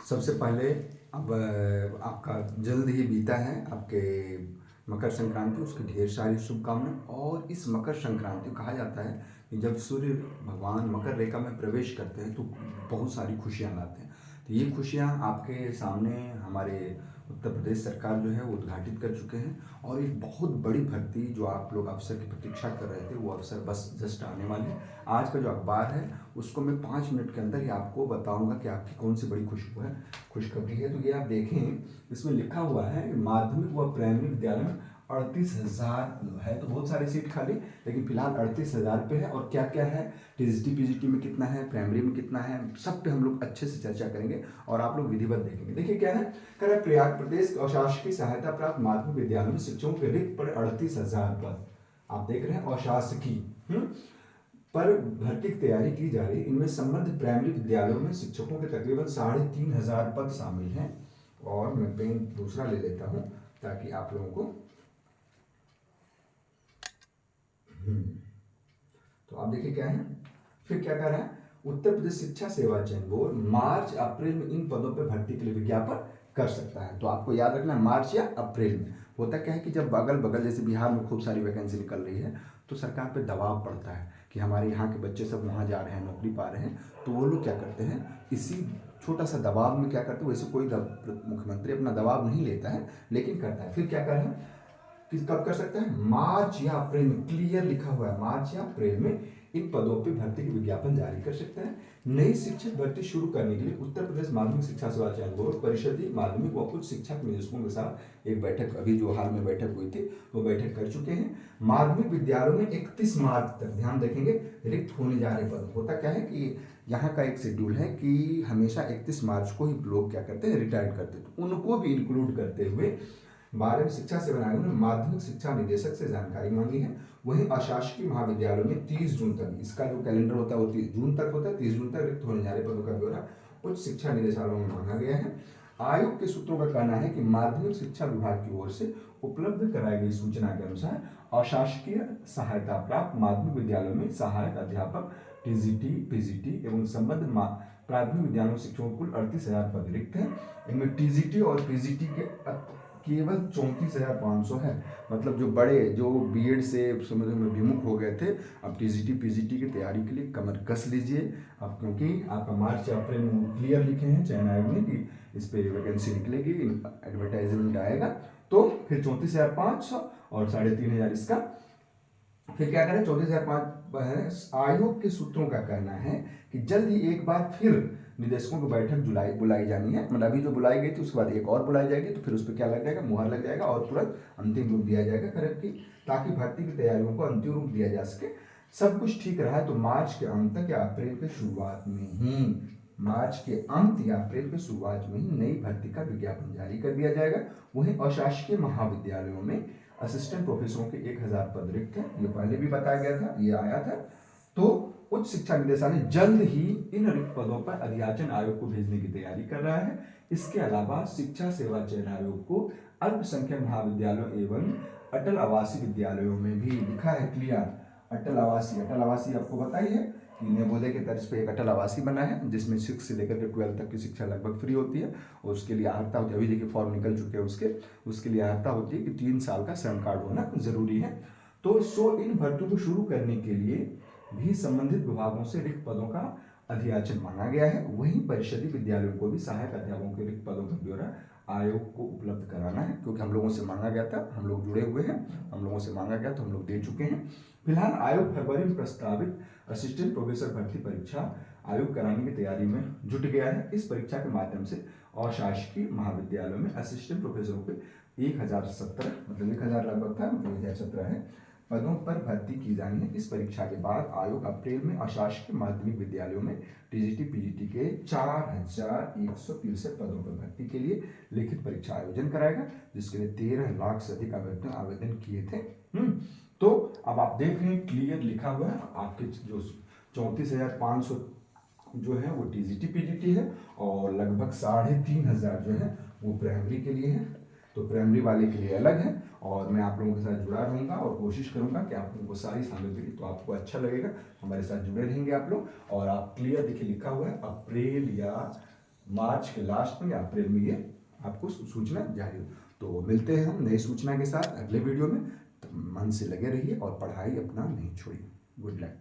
सबसे पहले अब आपका जल्द ही बीता है आपके मकर संक्रांति, उसकी ढेर सारी शुभकामनाएं। और इस मकर संक्रांति को कहा जाता है कि जब सूर्य भगवान मकर रेखा में प्रवेश करते हैं तो बहुत सारी खुशियां लाते हैं। तो ये खुशियां आपके सामने हमारे उत्तर प्रदेश सरकार जो है वो उद्घाटित कर चुके हैं। और एक बहुत बड़ी भर्ती जो आप लोग अवसर की प्रतीक्षा कर रहे थे वो अवसर बस जस्ट आने वाली है। आज का जो अखबार है उसको मैं 5 मिनट के अंदर ही आपको बताऊंगा कि आपकी कौन सी बड़ी खुशखबरी है। तो ये आप देखें, इसमें लिखा हुआ है कि माध्यमिक व प्राइमरी विद्यालय में 38,000 है, तो बहुत सारी सीट खाली, लेकिन फिलहाल 38,000 पे है। और क्या क्या है, टीजीटी पीजीटी में कितना है, प्राइमरी में कितना है, सब पे हम लोग अच्छे से चर्चा करेंगे और आप लोग विधिवत देखेंगे। देखिए क्या है, कह रहा है प्रयाग प्रदेश अशासकीय सहायता प्राप्त माध्यमिक विद्यालयों में शिक्षकों के रिक्त पड़े 38,000 पद। आप देख रहे हैं अशासकीय पर भर्ती की तैयारी की जा रही है। इनमें संबद्ध प्राइमरी विद्यालयों में शिक्षकों के तकरीबन 3,500 पद शामिल हैं। और मैं पेन दूसरा ले लेता हूं ताकि आप लोगों को तो आप देखिए क्या है, फिर क्या कर रहा है, उत्तर प्रदेश शिक्षा सेवा चयन बोर्ड मार्च अप्रैल में इन पदों पर भर्ती के लिए विज्ञापन कर सकता है। तो आपको याद रखना मार्च या अप्रैल में। होता क्या है कि जब अगल बगल जैसे बिहार में खूब सारी वैकेंसी निकल रही है तो सरकार पे दबाव पड़ता है कि हमारे यहाँ के बच्चे सब वहाँ जा रहे हैं, नौकरी पा रहे हैं, तो वो लोग क्या करते हैं, इसी छोटा सा दबाव में क्या करते हैं, वैसे कोई मुख्यमंत्री अपना दबाव नहीं लेता है लेकिन करता है। फिर क्या कर रहे हैं कि कब कर सकते हैं, मार्च या अप्रैल में, क्लियर लिखा हुआ है मार्च या अप्रैल में इन पदों पर भर्ती के विज्ञापन जारी कर सकते हैं। नई शिक्षक भर्ती शुरू करने के लिए उत्तर प्रदेश माध्यमिक शिक्षा सेवा चयन बोर्ड परिषदीय माध्यमिक व उच्च शिक्षा के निदेशकों के साथ एक बैठक, अभी जो हाल में बैठक हुई थी वो बैठक कर चुके हैं। माध्यमिक विद्यालयों में 31 मार्च तक, ध्यान रखेंगे, रिक्त होने जा रहे पद। होता क्या है कि यहाँ का एक शेड्यूल है कि हमेशा 31 मार्च को ही लोग क्या करते हैं, रिटायर करते हैं, तो उनको भी इंक्लूड करते हुए 12वीं शिक्षा सेवा आयोग ने माध्यमिक शिक्षा निदेशक से जानकारी मांगी है। वहीं अशासकीय महाविद्यालयों में 30 जून तक, इसका जो कैलेंडर होता है वो 30 जून तक होता है, 30 जून तक रिक्त होने जा रहे पदों का ब्यौरा उच्च शिक्षा निदेशालयों में मांगा गया है। आयोग के सूत्रों का कहना है कि माध्यमिक शिक्षा विभाग की ओर से उपलब्ध कराई गई सूचना के अनुसार अशासकीय सहायता प्राप्त माध्यमिक विद्यालयों में सहायक अध्यापक, टीजीटी पीजीटी एवं संबद्ध प्राथमिक विद्यालयों शिक्षकों कुल 38,000 पद रिक्त हैं। इनमें टीजीटी और पीजीटी के केवल 34,500 है। मतलब जो बड़े, जो बीएड से समझ में विमुख हो गए थे, अब टीजीटी पीजीटी की तैयारी के लिए कमर कस लीजिए अब, क्योंकि आपका मार्च या अप्रैल में क्लियर लिखे हैं चयन आयोग ने कि इस पे वैकेंसी निकलेगी, एडवर्टाइजमेंट आएगा, तो फिर 34,500 और 3,500 इसका। फिर क्या करें, 34,500। आयोग के सूत्रों का कहना है कि जल्द ही एक बार फिर निदेशकों की बैठक बुलाई जानी है। मतलब अभी जो बुलाई गई थी उसके बाद एक और बुलाई जाएगी, तो फिर उस पर क्या लग जाएगा, मुहर लग जाएगा और तुरंत अंतिम रूप दिया जाएगा करेक्ट की, ताकि भर्ती की तैयारियों को अंतिम रूप दिया जा सके। सब कुछ ठीक रहा है तो मार्च के अंत तक या अप्रैल के शुरुआत में ही, मार्च के अंत या अप्रैल के शुरुआत में ही नई भर्ती का विज्ञापन जारी कर दिया जाएगा। वहीं अशासकीय महाविद्यालयों में असिस्टेंट प्रोफेसरों के 1,000 पद रिक्त हैं, ये पहले भी बताया गया था, ये आया था। तो उच्च शिक्षा निदेशालय जल्द ही इन रिक्त पदों पर अधियाचन आयोग को भेजने की तैयारी कर रहा है। इसके अलावा शिक्षा सेवा चयन आयोग को अल्पसंख्यक महाविद्यालयों एवं अटल आवासीय विद्यालयों में भी लिखा है क्लियर, अटल आवासीय आपको बताइए कि नवोदय के तर्ज पे एक अटल आवासीय बना है जिसमें 6 से लेकर के 12 तक की शिक्षा लगभग फ्री होती है। और उसके लिए अर्हता होती है, अभी देखिए फॉर्म निकल चुके हैं उसके लिए अर्हता होती है कि 3 साल का श्रम कार्ड होना जरूरी है। तो इन भर्तियों को शुरू करने के लिए भी संबंधित विभागों से रिक्त पदों का अधियाचन मांगा गया है। वहीं परिषदीय विद्यालयों को भी सहायक अध्यापकों के रिक्त पदों का ब्यौरा आयोग को उपलब्ध कराना है, क्योंकि हम लोगों से मांगा गया था, हम लोग जुड़े हुए हैं, हम लोगों से मांगा गया तो हम लोग दे चुके हैं। फिलहाल आयोग फरवरी में प्रस्तावित असिस्टेंट प्रोफेसर भर्ती परीक्षा आयोग कराने की तैयारी में जुट गया है। इस परीक्षा के माध्यम से अशासकीय महाविद्यालयों में असिस्टेंट प्रोफेसरों के 1,017, मतलब 1,000 लगभग था, 1,017 है, पदों पर भर्ती की जानी है। इस परीक्षा के बाद आयोग अप्रैल में अशासकीय माध्यमिक विद्यालयों में टीजीटी पीजीटी के 4,163 पदों पर भर्ती के लिए लिखित परीक्षा आयोजन कराएगा, जिसके लिए 13 लाख से अधिक आवेदन किए थे। तो अब आप देख रहे हैं क्लियर लिखा हुआ है, आपके जो 34,500 जो है वो टीजीटी पीजीटी है और लगभग 3,500 जो है वो प्राइमरी के लिए है। तो प्राइमरी वाले के लिए अलग है और मैं आप लोगों के साथ जुड़ा रहूंगा और कोशिश करूंगा कि आप लोगों को सारी सामग्री, तो आपको अच्छा लगेगा, हमारे साथ जुड़े रहेंगे आप लोग। और आप क्लियर देखिए लिखा हुआ है अप्रैल या मार्च के लास्ट में या अप्रैल में ये आपको सूचना जारी हो। तो मिलते हैं हम नई सूचना के साथ अगले वीडियो में। तो मन से लगे रहिए और पढ़ाई अपना नहीं छोड़िए। Good luck.